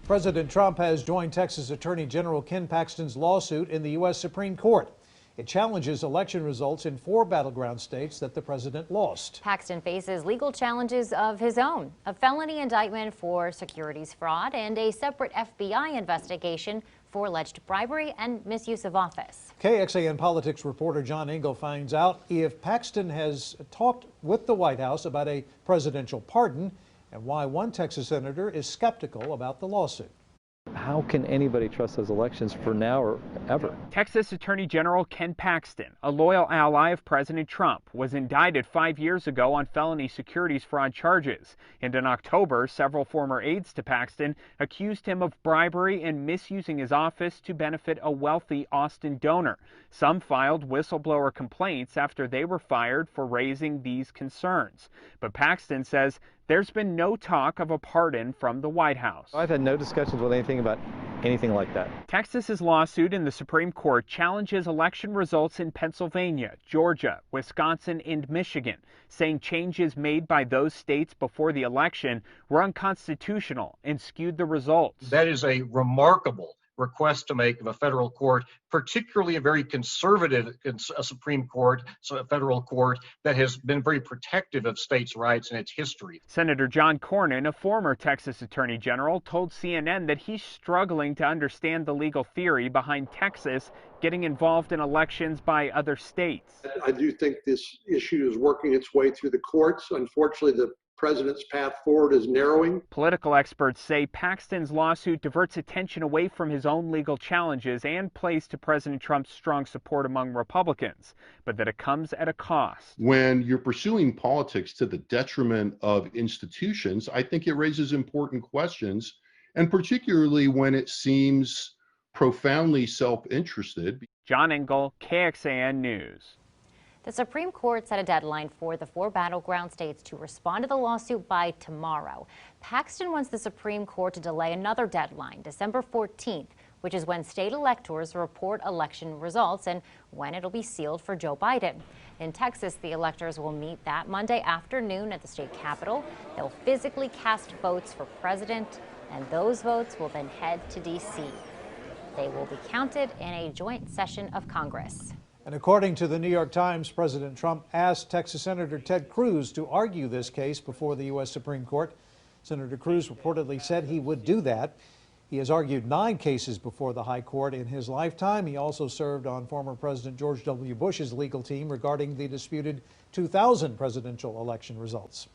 President Trump has joined Texas Attorney General Ken Paxton's lawsuit in the U.S. Supreme Court. It challenges election results in 4 battleground states that the president lost. Paxton faces legal challenges of his own, a felony indictment for securities fraud and a separate FBI investigation for alleged bribery and misuse of office. KXAN politics reporter John Engel finds out if Paxton has talked with the White House about a presidential pardon and why one Texas senator is skeptical about the lawsuit. How can anybody trust those elections for now or ever? Texas Attorney General Ken Paxton, a loyal ally of President Trump, was indicted 5 years ago on felony securities fraud charges. And in October, several former aides to Paxton accused him of bribery and misusing his office to benefit a wealthy Austin donor. Some filed whistleblower complaints after they were fired for raising these concerns. But Paxton says there's been no talk of a pardon from the White House. I've had no discussions with anything about anything like that. Texas's lawsuit in the Supreme Court challenges election results in Pennsylvania, Georgia, Wisconsin, and Michigan, saying changes made by those states before the election were unconstitutional and skewed the results. That is a remarkable request to make of a federal court, particularly a very conservative Supreme Court, so a federal court that has been very protective of states' rights in its history. Senator John Cornyn, a former Texas Attorney General, told CNN that he's struggling to understand the legal theory behind Texas getting involved in elections by other states. I do think this issue is working its way through the courts. Unfortunately, the president's path forward is narrowing. Political experts say Paxton's lawsuit diverts attention away from his own legal challenges and plays to President Trump's strong support among Republicans, but that it comes at a cost. When you're pursuing politics to the detriment of institutions, I think it raises important questions, and particularly when it seems profoundly self-interested. John Engel, KXAN News. The Supreme Court set a deadline for the 4 battleground states to respond to the lawsuit by tomorrow. Paxton wants the Supreme Court to delay another deadline, December 14th, which is when state electors report election results and when it'll be sealed for Joe Biden. In Texas, the electors will meet that Monday afternoon at the state capitol. They'll physically cast votes for president, and those votes will then head to D.C. They will be counted in a joint session of Congress. And according to the New York Times, President Trump asked Texas Senator Ted Cruz to argue this case before the U.S. Supreme Court. Senator Cruz reportedly said he would do that. He has argued 9 cases before the high court in his lifetime. He also served on former President George W. Bush's legal team regarding the disputed 2000 presidential election results.